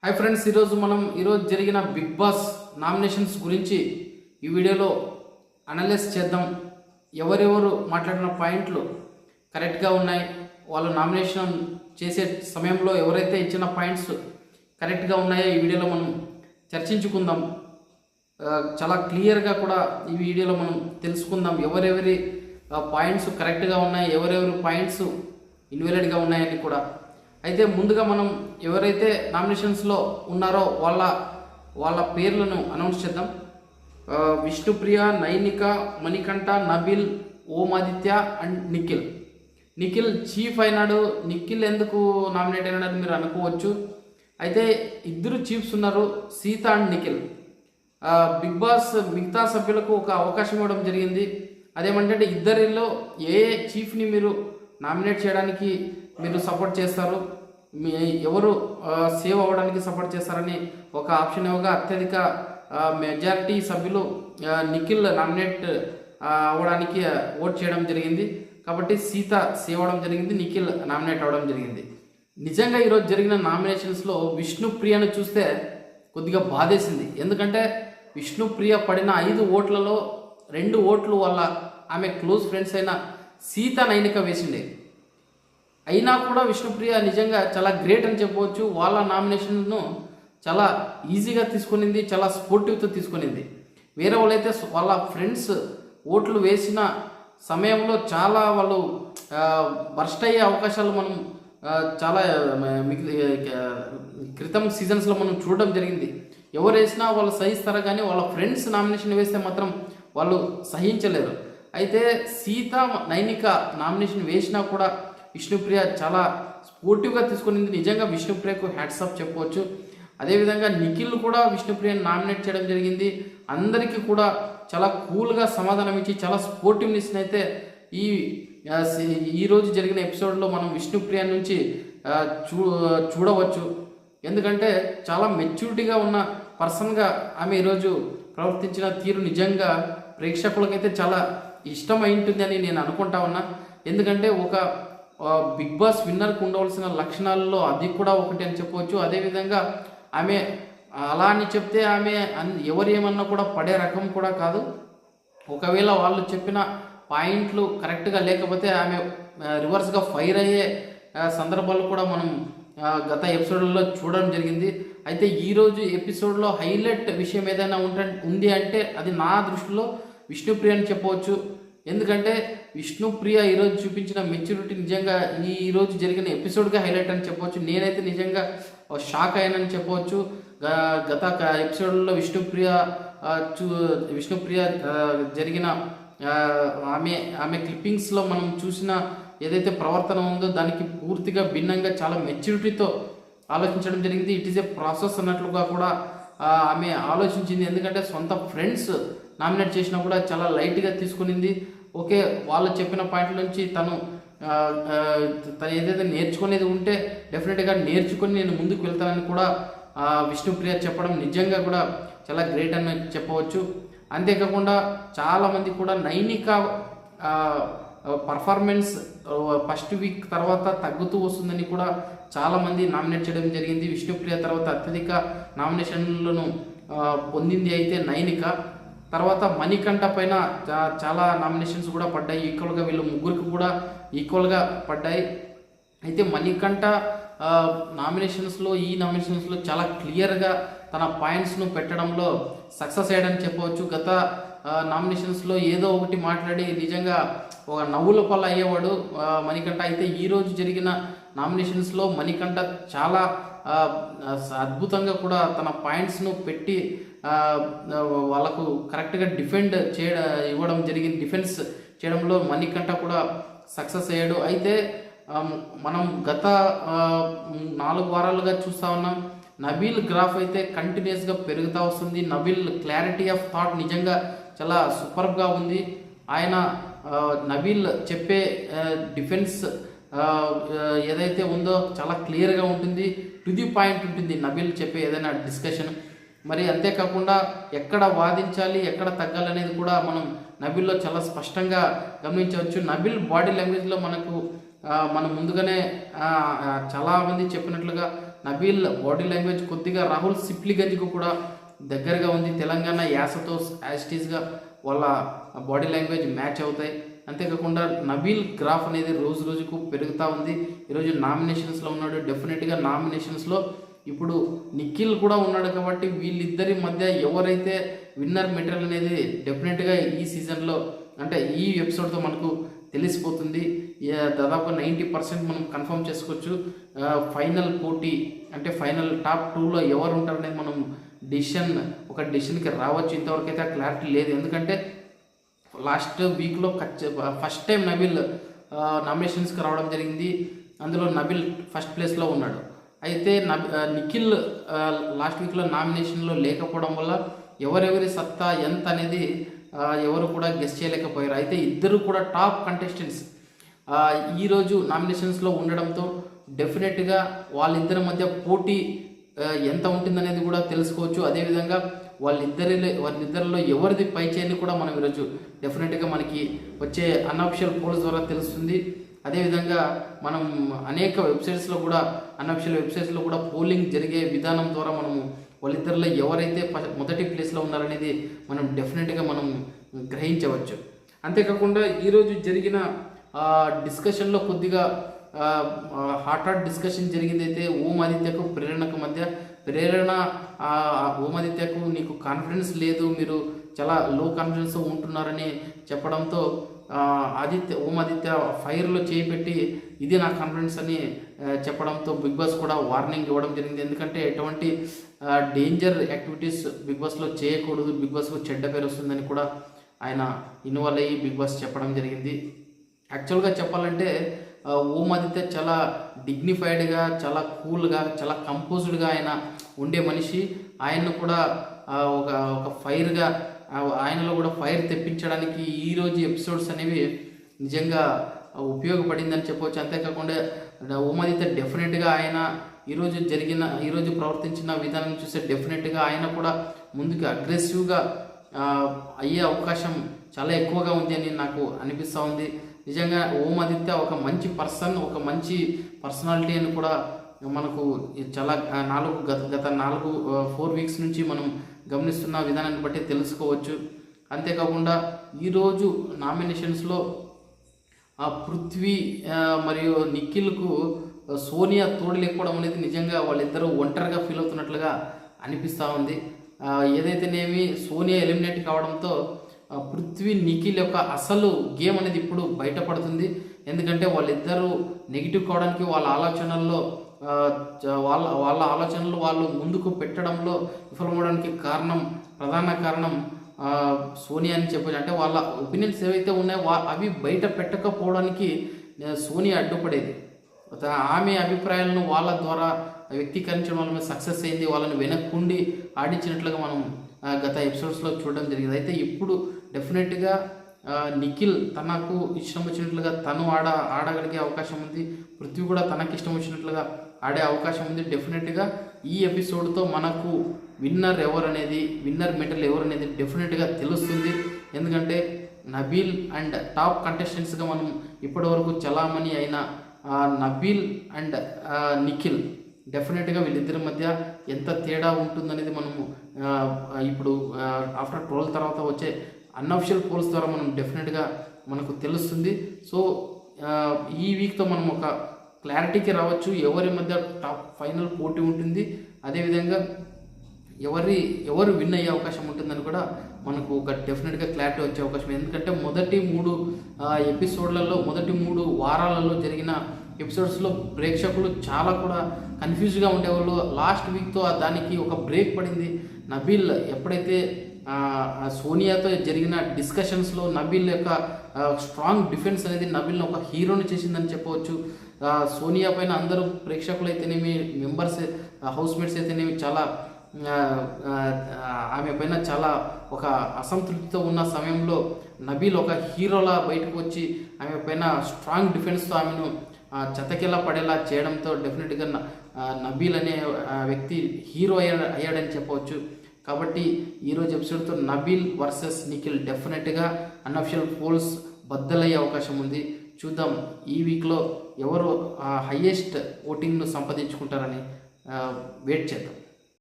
Hi friends, ఈరోజు జరిగిన big boss nominations గురించి ఈ వీడియోలో అనలైజ్ చేద్దాం. ఎవరెవరు మాట్లాడిన పాయింట్లు కరెక్ట్గా ఉన్నాయి, వాళ్ళు నామినేషన్ చేసే సమయంలో ఎవరైతే ఇచ్చిన పాయింట్స్ కరెక్ట్గా ఉన్నాయో ఈ వీడియోలో మనం చర్చించుకుందాం. చాలా క్లియర్గా కూడా ఈ వీడియోలో మనం తెలుసుకుందాం ఎవరెవరి పాయింట్స్ కరెక్ట్గా ఉన్నాయి, ఎవరెవరి పాయింట్స్ ఇన్వాలిడ్గా ఉన్నాయని కూడా. అయితే ముందుగా మనం ఎవరైతే నామినేషన్స్లో ఉన్నారో వాళ్ళ పేర్లను అనౌన్స్ చేద్దాం. విష్ణుప్రియ, నైనిక, మణికంఠ, నబిల్, ఓమాదిత్య అండ్ నిఖిల్ చీఫ్ అయినాడు. నిఖిల్ ఎందుకు నామినేట్ అయినాడని మీరు అనుకోవచ్చు. అయితే ఇద్దరు చీఫ్స్ ఉన్నారు, Sita and Nikhil. Big boss మిగతా సభ్యులకు ఒక అవకాశం ఇవ్వడం జరిగింది. అదేమంటే ఇద్దరిలో ఏ చీఫ్ని మీరు నామినేట్ చేయడానికి మీరు సపోర్ట్ చేస్తారు, ఎవరు సేవ్ అవ్వడానికి సపోర్ట్ చేస్తారని ఒక ఆప్షన్ ఇవ్వగా అత్యధిక మెజారిటీ సభ్యులు నిఖిల్ నామినేట్ అవ్వడానికి ఓట్ చేయడం జరిగింది. కాబట్టి సీత సేవ్ అవ్వడం జరిగింది, నిఖిల్ నామినేట్ అవ్వడం జరిగింది. నిజంగా ఈరోజు జరిగిన నామినేషన్స్లో విష్ణుప్రియను చూస్తే కొద్దిగా బాధేసింది. ఎందుకంటే విష్ణుప్రియ పడిన 5 ఓట్లలో 2 ఓట్లు వల్ల ఆమె క్లోజ్ ఫ్రెండ్స్ అయిన సీత, నైనిక వేసిండే. అయినా కూడా విష్ణుప్రియ నిజంగా చాలా గ్రేట్ అని చెప్పవచ్చు. వాళ్ళ నామినేషన్ను చాలా ఈజీగా తీసుకునింది, చాలా స్పోర్టివ్తో తీసుకునింది. వేరే వాళ్ళైతే వాళ్ళ ఫ్రెండ్స్ ఓట్లు వేసిన సమయంలో చాలా వాళ్ళు బర్స్ట్ అయ్యే అవకాశాలు మనం చాలా క్రితం సీజన్స్లో మనం చూడడం జరిగింది. ఎవరు వేసినా వాళ్ళు సహిస్తారు, కానీ వాళ్ళ ఫ్రెండ్స్ నామినేషన్ వేస్తే మాత్రం వాళ్ళు సహించలేరు. అయితే సీత, నైనిక నామినేషన్ వేసినా కూడా విష్ణుప్రియ చాలా స్పోర్టివ్గా తీసుకునింది. నిజంగా విష్ణుప్రియకు హ్యాట్సాప్ చెప్పవచ్చు. అదేవిధంగా నిఖిల్ కూడా విష్ణుప్రియను నామినేట్ చేయడం జరిగింది. అందరికీ కూడా చాలా కూల్గా సమాధానం ఇచ్చి చాలా స్పోర్టివ్నెస్ అయితే ఈరోజు జరిగిన ఎపిసోడ్లో మనం విష్ణుప్రియ నుంచి చూడవచ్చు. ఎందుకంటే చాలా మెచ్యూరిటీగా ఉన్న పర్సన్గా ఆమె ఈరోజు ప్రవర్తించిన తీరు నిజంగా ప్రేక్షకులకైతే చాలా ఇష్టమై ఉంటుందని నేను అనుకుంటా ఉన్నా. ఎందుకంటే ఒక బిగ్ బాస్ విన్నర్కి ఉండవలసిన లక్షణాలలో అది కూడా ఒకటి అని చెప్పవచ్చు. అదేవిధంగా ఆమె అలా అని చెప్తే ఆమె ఎవరు ఏమన్నా కూడా పడే రకం కూడా కాదు. ఒకవేళ వాళ్ళు చెప్పిన పాయింట్లు కరెక్ట్గా లేకపోతే ఆమె రివర్స్గా ఫైర్ అయ్యే సందర్భాలు కూడా మనం గత ఎపిసోడ్లలో చూడడం జరిగింది. అయితే ఈరోజు ఎపిసోడ్లో హైలైట్ విషయం ఏదైనా ఉంది అంటే అది నా దృష్టిలో విష్ణుప్రియ అని చెప్పవచ్చు. ఎందుకంటే విష్ణుప్రియ ఈరోజు చూపించిన మెచ్యూరిటీ నిజంగా ఈరోజు జరిగిన ఎపిసోడ్గా హైలైట్ అని చెప్పవచ్చు. నేనైతే నిజంగా షాక్ అయ్యానని చెప్పవచ్చు. గత ఎపిసోడ్లో విష్ణుప్రియ జరిగిన ఆమె క్లిప్పింగ్స్లో మనం చూసిన ఏదైతే ప్రవర్తన ఉందో దానికి పూర్తిగా భిన్నంగా చాలా మెచ్యూరిటీతో ఆలోచించడం జరిగింది. ఇట్ ఈస్ ఏ ప్రాసెస్ అన్నట్లుగా కూడా ఆమె ఆలోచించింది. ఎందుకంటే సొంత ఫ్రెండ్స్ నామినేట్ చేసినా కూడా చాలా లైట్గా తీసుకునింది. ఓకే, వాళ్ళు చెప్పిన పాయింట్ల నుంచి తను ఏదైతే నేర్చుకునేది ఉంటే డెఫినెట్గా నేర్చుకొని నేను ముందుకు వెళ్తానని కూడా విష్ణుప్రియ చెప్పడం నిజంగా కూడా చాలా గ్రేట్ అని చెప్పవచ్చు. అంతేకాకుండా చాలామంది కూడా నైనిక పర్ఫార్మెన్స్ ఫస్ట్ వీక్ తర్వాత తగ్గుతూ వస్తుందని కూడా చాలామంది నామినేట్ చేయడం జరిగింది. విష్ణుప్రియ తర్వాత అత్యధిక నామినేషన్లను పొందింది అయితే నైనిక. తర్వాత మణికంఠ పైన చాలా నామినేషన్స్ కూడా పడ్డాయి. ఈక్వల్గా వీళ్ళు ముగ్గురికి కూడా ఈక్వల్గా పడ్డాయి. అయితే మణికంఠ ఈ నామినేషన్స్లో చాలా క్లియర్గా తన పాయింట్స్ను పెట్టడంలో సక్సెస్ అయ్యాడని చెప్పవచ్చు. గత నామినేషన్స్లో ఏదో ఒకటి మాట్లాడి నిజంగా ఒక నవ్వుల పాలు అయ్యేవాడు మణికంఠ. అయితే ఈరోజు జరిగిన నామినేషన్స్లో మణికంఠ చాలా అద్భుతంగా కూడా తన పాయింట్స్ను పెట్టి వాళ్ళకు కరెక్ట్గా ఇవ్వడం జరిగింది. డిఫెన్స్ చేయడంలో మణికంఠ కూడా సక్సెస్ అయ్యాడు. అయితే మనం గత 4 వారాలుగా చూస్తూ ఉన్నాం, నబిల్ గ్రాఫ్ అయితే కంటిన్యూస్గా పెరుగుతూ వస్తుంది. నబిల్ క్లారిటీ ఆఫ్ థాట్ నిజంగా చాలా సూపర్గా ఉంది. నబిల్ చెప్పే డిఫెన్స్ ఏదైతే ఉందో చాలా క్లియర్గా ఉంటుంది, టు ది పాయింట్ ఉంటుంది నబిల్ చెప్పే ఏదైనా డిస్కషన్. మరి అంతేకాకుండా ఎక్కడ వాదించాలి, ఎక్కడ తగ్గాలి అనేది కూడా మనం నబిల్లో చాలా స్పష్టంగా గమనించవచ్చు. నబిల్ బాడీ లాంగ్వేజ్లో మనం ముందుగానే చాలామంది చెప్పినట్లుగా నబీల్ బాడీ లాంగ్వేజ్ కొద్దిగా రాహుల్ సిప్లిగంజ్కు కూడా దగ్గరగా ఉంది. తెలంగాణ యాసతో యాస్టీస్గా వాళ్ళ బాడీ లాంగ్వేజ్ మ్యాచ్ అవుతాయి. అంతేకాకుండా నబీల్ గ్రాఫ్ అనేది రోజు రోజుకు పెరుగుతూ ఉంది. ఈరోజు నామినేషన్స్లో ఉన్నాడు. డెఫినెట్గా నామినేషన్స్లో ఇప్పుడు నిఖిల్ కూడా ఉన్నాడు కాబట్టి వీళ్ళిద్దరి మధ్య ఎవరైతే విన్నర్ మెటీరియల్ అనేది డెఫినెట్గా ఈ సీజన్లో అంటే ఈ ఎపిసోడ్తో మనకు తెలిసిపోతుంది. దాదాపు 90% మనం కన్ఫర్మ్ చేసుకోవచ్చు. ఫైనల్ పోటీ అంటే ఫైనల్ టాప్ 2లో ఎవరు ఉంటారనేది మనం ఒక డెసిషన్కి రావచ్చు. ఇంతవరకు అయితే క్లారిటీ లేదు. ఎందుకంటే లాస్ట్ వీక్లో ఫస్ట్ టైం నబీల్ నామినేషన్స్కి రావడం జరిగింది. అందులో నబీల్ ఫస్ట్ ప్లేస్లో ఉన్నాడు. అయితే నిఖిల్ లాస్ట్ వీక్లో నామినేషన్లో లేకపోవడం వల్ల ఎవరెవరి సత్తా ఎంత అనేది ఎవరు కూడా గెస్ చేయలేకపోయారు. అయితే ఇద్దరు కూడా టాప్ కంటెస్టెంట్స్ ఈరోజు నామినేషన్స్లో ఉండడంతో డెఫినెట్గా వాళ్ళిద్దరి మధ్య పోటీ ఎంత ఉంటుందనేది కూడా తెలుసుకోవచ్చు. అదేవిధంగా వాళ్ళిద్దరిలో ఎవరిది పై చేయని కూడా మనం ఈరోజు డెఫినెట్గా మనకి వచ్చే అన్అఫిషియల్ పోల్స్ ద్వారా తెలుస్తుంది. అదేవిధంగా మనం అనేక అన్అఫిషియల్ వెబ్సైట్స్లో కూడా పోలింగ్ జరిగే విధానం ద్వారా మనము వాళ్ళిద్దరిలో ఎవరైతే మొదటి ప్లేస్లో ఉన్నారనేది మనం డెఫినెట్గా మనం గ్రహించవచ్చు. అంతేకాకుండా ఈరోజు జరిగిన డిస్కషన్లో కొద్దిగా హాట్ డిస్కషన్ జరిగిందైతే ఓం ఆదిత్యకు ప్రేరణకు మధ్య. ఓం ఆదిత్యకు నీకు కాన్ఫిడెన్స్ లేదు, మీరు చాలా లో కాన్ఫిడెన్స్ ఉంటున్నారని చెప్పడంతో ఓం ఆదిత్య ఫైర్లో చేపెట్టి ఇది నా కాన్ఫిడెన్స్ అని చెప్పడంతో బిగ్ బాస్ కూడా వార్నింగ్ ఇవ్వడం జరిగింది. ఎందుకంటే ఎటువంటి డేంజర్ యాక్టివిటీస్ బిగ్ బాస్లో చేయకూడదు, బిగ్ బాస్కు చెడ్డ పేరు వస్తుందని కూడా ఆయన ఇన్వాల్వ్ అయ్యి బిగ్ బాస్ చెప్పడం జరిగింది. యాక్చువల్గా చెప్పాలంటే ఓం ఆదిత్య చాలా డిగ్నిఫైడ్గా, చాలా కూల్గా, చాలా కంపోజ్డ్గా ఆయన ఉండే మనిషి. ఆయన్ను కూడా ఒక ఫైర్గా ఆయనలో కూడా ఫైర్ తెప్పించడానికి ఈరోజు ఎపిసోడ్స్ అనేవి నిజంగా ఉపయోగపడిందని చెప్పవచ్చు. అంతేకాకుండా ఓం ఆదిత్య డెఫినెట్గా ఆయన ఈరోజు ప్రవర్తించిన విధానం చూస్తే డెఫినెట్గా ఆయన కూడా ముందుకు అగ్రెసివ్గా అయ్యే అవకాశం చాలా ఎక్కువగా ఉంది అని నాకు అనిపిస్తూ ఉంది. నిజంగా ఓం ఆదిత్య ఒక మంచి ఒక మంచి పర్సనాలిటీ అని కూడా మనకు చాలా 4 వీక్స్ నుంచి మనం గమనిస్తున్న విధానాన్ని బట్టి తెలుసుకోవచ్చు. అంతేకాకుండా ఈరోజు నామినేషన్స్లో పృథ్వీ మరియు నిఖిల్కు సోనియా తోడు లేకపోవడం అనేది నిజంగా వాళ్ళిద్దరూ ఒంటరిగా ఫీల్ అవుతున్నట్లుగా అనిపిస్తూ ఉంది. ఏదైతేనేమి సోనియా ఎలిమినేట్ కావడంతో పృథ్వీ నిఖిల్ యొక్క అసలు గేమ్ అనేది ఇప్పుడు బయటపడుతుంది. ఎందుకంటే వాళ్ళిద్దరూ నెగిటివ్ కావడానికి వాళ్ళ ఆలోచనలు వాళ్ళు ముందుకు పెట్టడంలో విఫలమవడానికి ప్రధాన కారణం సోనియా అని చెప్పచ్చు. అంటే వాళ్ళ ఒపీనియన్స్ ఏవైతే ఉన్నాయో అవి బయట పెట్టకపోవడానికి సోనియా అడ్డుపడేది. ఆమె అభిప్రాయాలను వాళ్ళ ద్వారా వ్యక్తీకరించడం వల్ల సక్సెస్ అయింది. వాళ్ళని వెనక్కుండి ఆడించినట్లుగా మనం గత ఎపిసోడ్స్లో చూడడం జరిగింది. అయితే ఇప్పుడు డెఫినెట్గా నిఖిల్ తనకు ఇష్టం వచ్చినట్లుగా తను ఆడగలిగే అవకాశం ఉంది. పృథ్వీ కూడా తనకి ఇష్టం వచ్చినట్లుగా ఆడే అవకాశం ఉంది. డెఫినెట్గా ఈ ఎపిసోడ్తో మనకు విన్నర్ మెటల్ ఎవరు అనేది డెఫినెట్గా తెలుస్తుంది. ఎందుకంటే నబీల్ అండ్ టాప్ కంటెస్టెంట్స్గా మనం ఇప్పటివరకు చలామణి అయిన నబీల్ అండ్ నిఖిల్ డెఫినెట్గా వీళ్ళిద్దరి మధ్య ఎంత తేడా ఉంటుందనేది మనము ఇప్పుడు ఆఫ్టర్ 12 తర్వాత వచ్చే అన్అఫిషియల్ పోల్స్ ద్వారా మనం డెఫినెట్గా మనకు తెలుస్తుంది. సో ఈ వీక్తో మనం ఒక క్లారిటీకి రావచ్చు. ఎవరి మధ్య టాప్ ఫైనల్ పోటీ ఉంటుంది, అదేవిధంగా ఎవరు విన్ అయ్యే అవకాశం ఉంటుందని కూడా మనకు ఒక డెఫినెట్గా క్లారిటీ వచ్చే అవకాశం. ఎందుకంటే మొదటి 3 వారాలలో జరిగిన ఎపిసోడ్స్లో ప్రేక్షకులు చాలా కూడా కన్ఫ్యూజ్గా ఉండేవాళ్ళు. లాస్ట్ వీక్తో దానికి ఒక బ్రేక్ పడింది. నబీల్ ఎప్పుడైతే సోనియాతో జరిగిన డిస్కషన్స్లో నబీల్ యొక్క స్ట్రాంగ్ డిఫెన్స్ అనేది నబీల్ని ఒక హీరోని చేసిందని చెప్పవచ్చు. సోనియా పైన అందరూ ప్రేక్షకులు అయితేనేమి, మెంబర్స్, హౌస్మేట్స్ అయితేనేమి చాలా ఆమె పైన చాలా ఒక అసంతృప్తితో ఉన్న సమయంలో నబీల్ ఒక హీరోలా బయటకు వచ్చి ఆమె పైన స్ట్రాంగ్ డిఫెన్స్తో ఆమెను చతకిలా పడేలా చేయడంతో డెఫినెట్గా నబీల్ అనే వ్యక్తి హీరో అయ్యాడని చెప్పవచ్చు. కాబట్టి ఈరోజు ఎపిసోడ్తో నబీల్ వర్సెస్ నిఖిల్ డెఫినెట్గా అన్అఫిషియల్ పోల్స్ బద్దలయ్యే అవకాశం ఉంది. చూద్దాం ఈ వీక్లో ఎవరు హయ్యెస్ట్ ఓటింగ్ను సంపాదించుకుంటారని. వెయిట్ చేద్దాం.